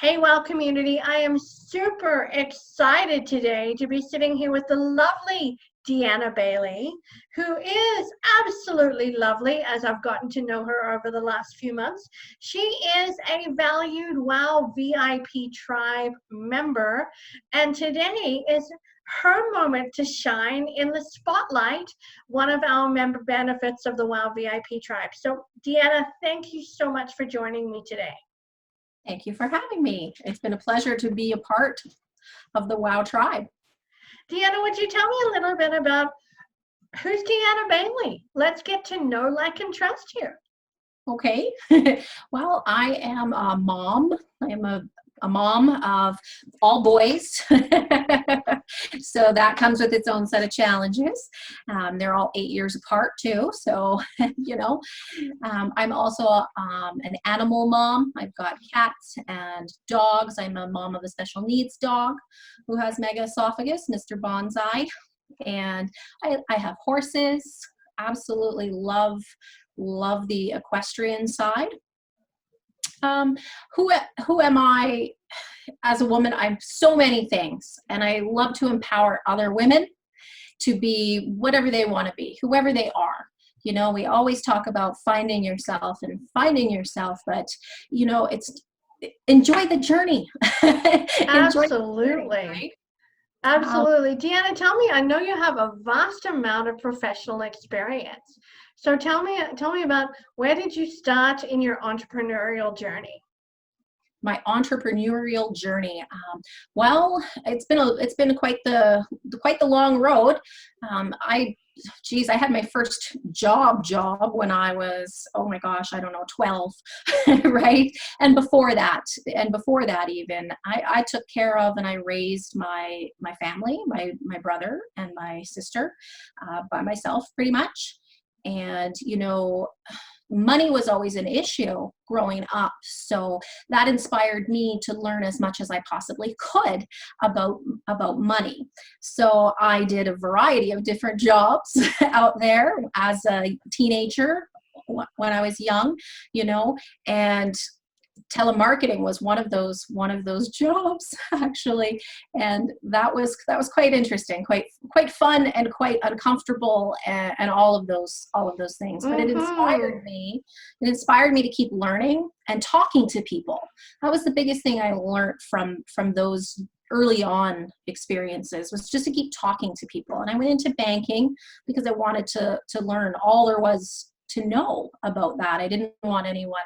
Hey, Well community. I am super excited today to be sitting here with the lovely Deanna Bailey, who is absolutely lovely as I've gotten to know her over the last few months. She is a valued WOW VIP Tribe member, and today is her moment to shine in the spotlight, one of our member benefits of the WOW VIP Tribe. So, Deanna, thank you so much for joining me today. Thank you for having me. It's been a pleasure to be a part of the WOW tribe. Deanna, would you tell me a little bit about who's Deanna Bailey? Let's get to know, like, and trust here. Okay. Well, I am a mom. I am a mom of all boys. So that comes with its own set of challenges. They're all 8 years apart too. So, I'm also an animal mom. I've got cats and dogs. I'm a mom of a special needs dog who has mega esophagus, Mr. Bonsai. And I have horses. Absolutely love the equestrian side. Who am I as a woman? I'm so many things, and I love to empower other women to be whatever they want to be, whoever they are. You know, we always talk about finding yourself, but it's enjoy the journey. Absolutely. Journey, right? Absolutely. Deanna, tell me, I know you have a vast amount of professional experience. So tell me about, where did you start in your entrepreneurial journey? My entrepreneurial journey. Well, it's been quite the long road. I had my first job when I was, oh my gosh, I don't know, 12, right? And before that even, I took care of and I raised my family, my brother and my sister, by myself pretty much. And money was always an issue growing up, so that inspired me to learn as much as I possibly could about money. So I did a variety of different jobs out there as a teenager when I was young, and telemarketing was one of those jobs actually, and that was quite interesting, quite fun, and quite uncomfortable, and all of those things. But it inspired me to keep learning and talking to people. That was the biggest thing I learned from those early on experiences, was just to keep talking to people. And I went into banking because I wanted to learn all there was to know about that. I didn't want anyone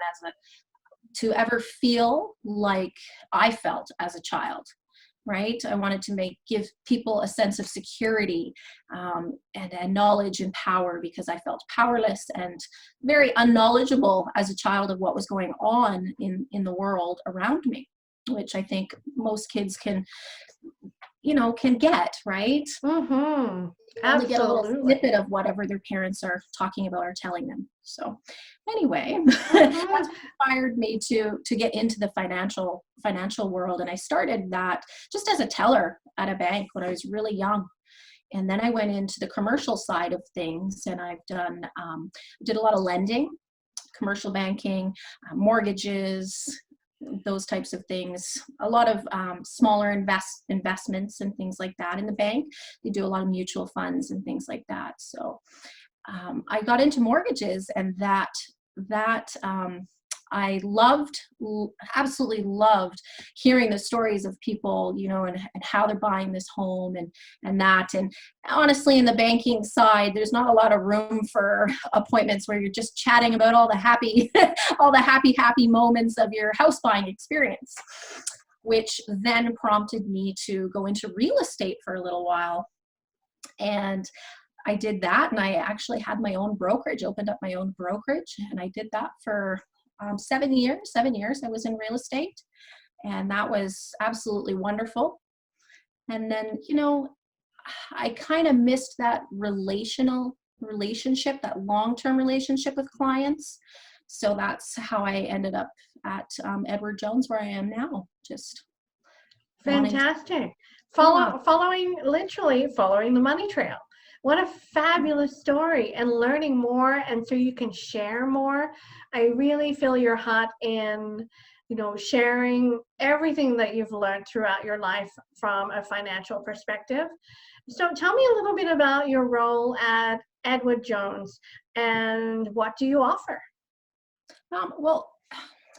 to ever feel like I felt as a child, right? I wanted to give people a sense of security, and knowledge and power, because I felt powerless and very unknowledgeable as a child of what was going on in the world around me, which I think most kids can get, right? Mm-hmm. Only get a little snippet of whatever their parents are talking about or telling them. So anyway, that's what inspired me to get into the financial world. And I started that just as a teller at a bank when I was really young. And then I went into the commercial side of things, and I've did a lot of lending, commercial banking, mortgages, those types of things, a lot of smaller investments and things like that in the bank. They do a lot of mutual funds and things like that. So I got into mortgages, and that I absolutely loved hearing the stories of people, and how they're buying this home and that. And honestly, in the banking side, there's not a lot of room for appointments where you're just chatting about all the happy, happy moments of your house buying experience, which then prompted me to go into real estate for a little while. And I did that, and I actually had my own brokerage, opened up my own brokerage, and I did that for 7 years. 7 years I was in real estate, and that was absolutely wonderful. And then, I kind of missed that relationship, that long-term relationship with clients. So that's how I ended up at Edward Jones, where I am now. Just fantastic. Literally following the money trail. What a fabulous story, and learning more, and so you can share more. I really feel your heart in sharing everything that you've learned throughout your life from a financial perspective. So tell me a little bit about your role at Edward Jones and what do you offer? Well,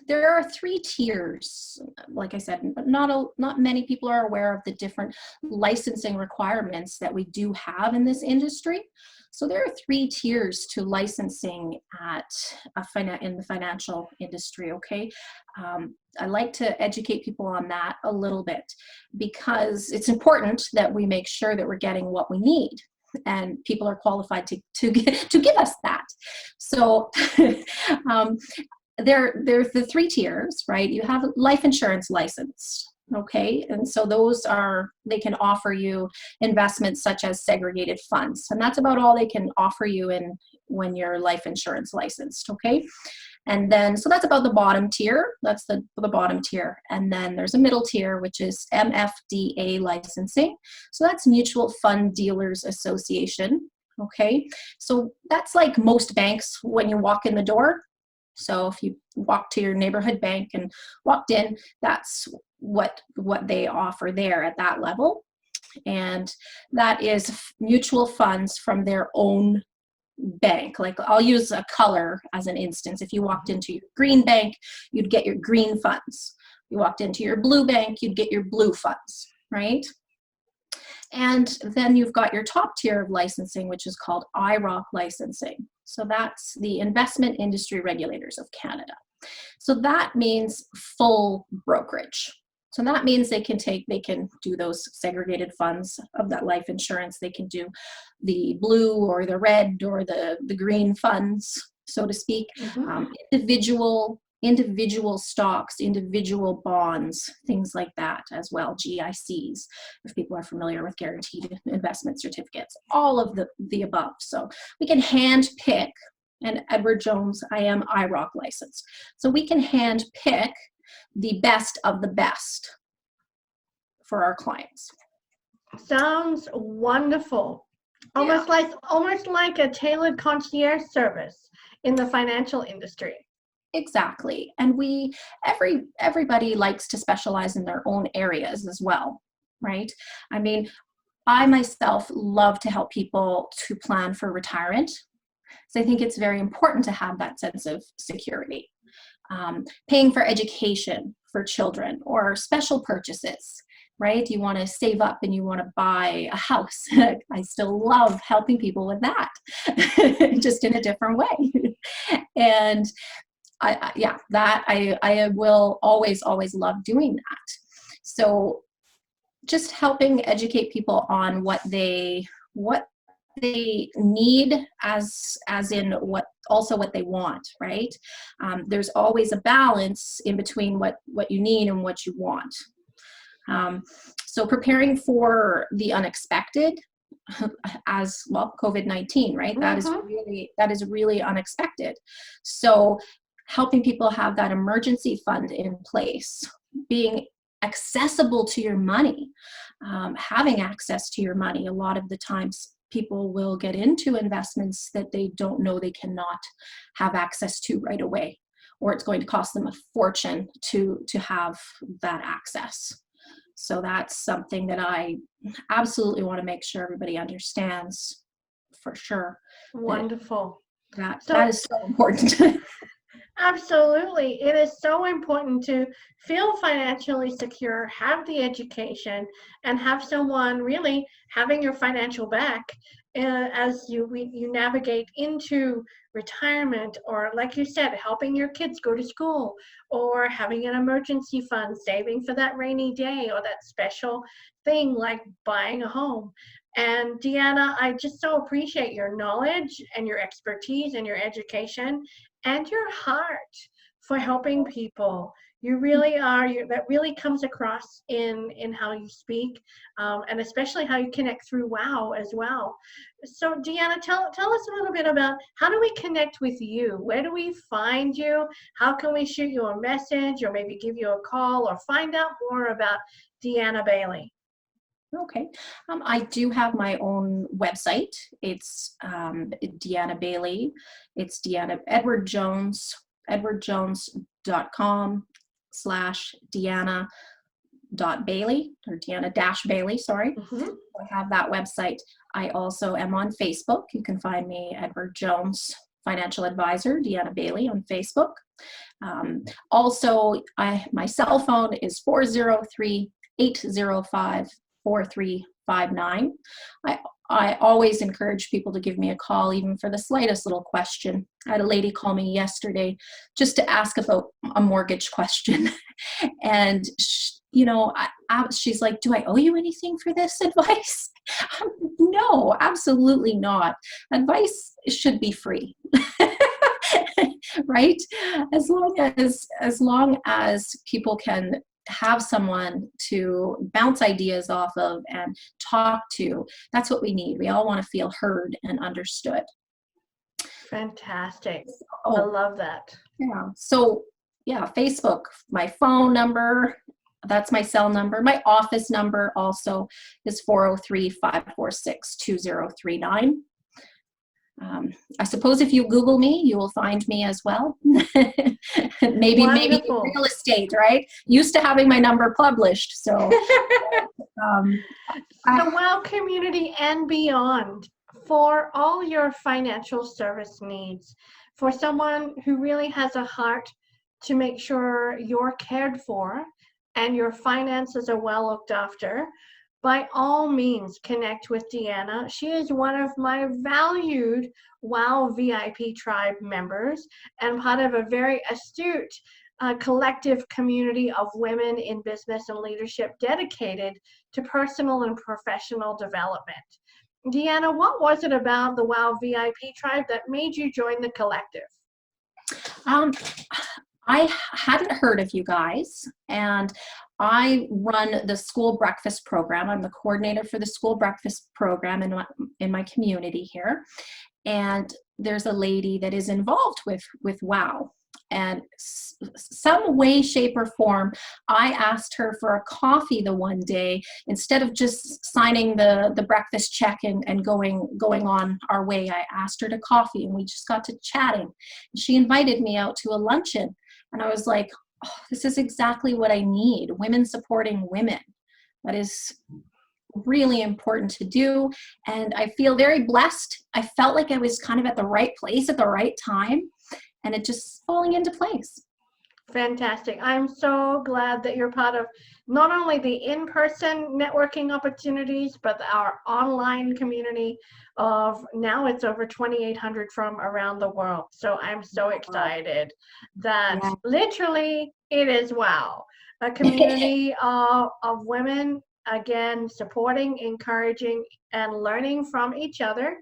there are three tiers. Like I said, not many people are aware of the different licensing requirements that we do have in this industry. So there are three tiers to licensing in the financial industry. Okay, I like to educate people on that a little bit because it's important that we make sure that we're getting what we need and people are qualified to give us that. So there's the three tiers, right? You have a life insurance license, okay? And so they can offer you investments such as segregated funds. And that's about all they can offer you when you're life insurance licensed, okay? And then, so that's about the bottom tier. That's the bottom tier. And then there's a middle tier, which is MFDA licensing. So that's Mutual Fund Dealers Association, okay? So that's like most banks when you walk in the door. So if you walk to your neighborhood bank and walked in, that's what they offer there at that level. And that is mutual funds from their own bank. Like I'll use a color as an instance. If you walked into your green bank, you'd get your green funds. You walked into your blue bank, you'd get your blue funds, right? And then you've got your top tier of licensing, which is called IROC licensing. So that's the Investment Industry Regulators of Canada. So that means full brokerage. So that means they can do those segregated funds of that life insurance. They can do the blue or the red or the green funds, so to speak. Mm-hmm. Individual stocks, individual bonds, things like that as well, GICs, if people are familiar with guaranteed investment certificates, all of the above. So we can hand pick, and Edward Jones, I am IROC licensed. So we can hand pick the best of the best for our clients. Sounds wonderful. Yeah. Almost like a tailored concierge service in the financial industry. Exactly. And everybody likes to specialize in their own areas as well, right? I mean, I myself love to help people to plan for retirement. So I think it's very important to have that sense of security. Paying for education for children or special purchases, right? You want to save up and you want to buy a house. I still love helping people with that, just in a different way. And I will always love doing that. So just helping educate people on what they need as in what they want, right? There's always a balance in between what you need and what you want. So preparing for the unexpected, as well, COVID-19, right? Mm-hmm. That is really unexpected. So helping people have that emergency fund in place, being accessible to your money, having access to your money. A lot of the times people will get into investments that they don't know they cannot have access to right away, or it's going to cost them a fortune to have that access. So that's something that I absolutely want to make sure everybody understands for sure. Wonderful. That is so important. Absolutely. It is so important to feel financially secure, have the education, and have someone really having your financial back as you navigate into retirement, or like you said, helping your kids go to school, or having an emergency fund, saving for that rainy day or that special thing like buying a home. And Deanna, I just so appreciate your knowledge and your expertise and your education and your heart for helping people. You really are. That really comes across in how you speak, and especially how you connect through WOW as well. So, Deanna, tell us a little bit about how do we connect with you? Where do we find you? How can we shoot you a message, or maybe give you a call, or find out more about Deanna Bailey? Okay. I do have my own website. It's Deanna Bailey. It's Deanna Edward Jones, edwardjones.com. Deanna.Bailey, or Deanna-Bailey, sorry. Mhm. I have that website. I also am on Facebook. You can find me, Edward Jones Financial Advisor, Deanna Bailey, on Facebook. Also, my cell phone is 403-805-4359. I always encourage people to give me a call, even for the slightest little question. I had a lady call me yesterday just to ask about a mortgage question. And she's like, do I owe you anything for this advice? No, absolutely not. Advice should be free. Right? As long as people can have someone to bounce ideas off of and talk to, that's what we need. We all want to feel heard and understood. Fantastic. I Oh, love that. yeah. So yeah, Facebook, my phone number, that's my cell number. My office number also is 403-546-2039. I suppose if you Google me, you will find me as well. maybe real estate, right? Used to having my number published. So the WOW community and beyond, for all your financial service needs, for someone who really has a heart to make sure you're cared for and your finances are well looked after, by all means, connect with Deanna. She is one of my valued WOW VIP Tribe members and part of a very astute collective community of women in business and leadership dedicated to personal and professional development. Deanna, what was it about the WOW VIP Tribe that made you join the collective? I hadn't heard of you guys, and I run the school breakfast program. I'm the coordinator for the school breakfast program in my community here. And there's a lady that is involved with WOW. And some way, shape, or form, I asked her for a coffee the one day, instead of just signing the breakfast check and going on our way. I asked her to coffee, and we just got to chatting. She invited me out to a luncheon, and I was like, oh, this is exactly what I need. Women supporting women. That is really important to do. And I feel very blessed. I felt like I was kind of at the right place at the right time, and it just falling into place. Fantastic. I'm so glad that you're part of not only the in-person networking opportunities, but our online community of now it's over 2,800 from around the world. So I'm so excited that literally it is WOW, a community of women, again, supporting, encouraging, and learning from each other.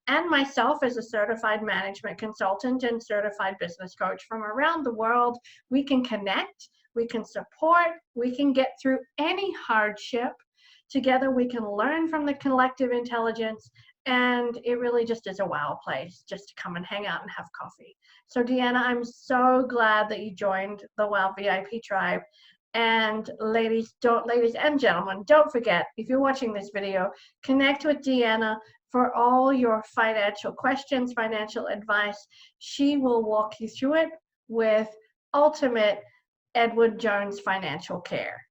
And myself as a certified management consultant and certified business coach from around the world, we can connect, we can support, we can get through any hardship. Together we can learn from the collective intelligence, and it really just is a WOW place just to come and hang out and have coffee. So Deanna, I'm so glad that you joined the WOW VIP Tribe. And ladies and gentlemen, don't forget, if you're watching this video, connect with Deanna for all your financial questions, financial advice. She will walk you through it with ultimate Edward Jones financial care.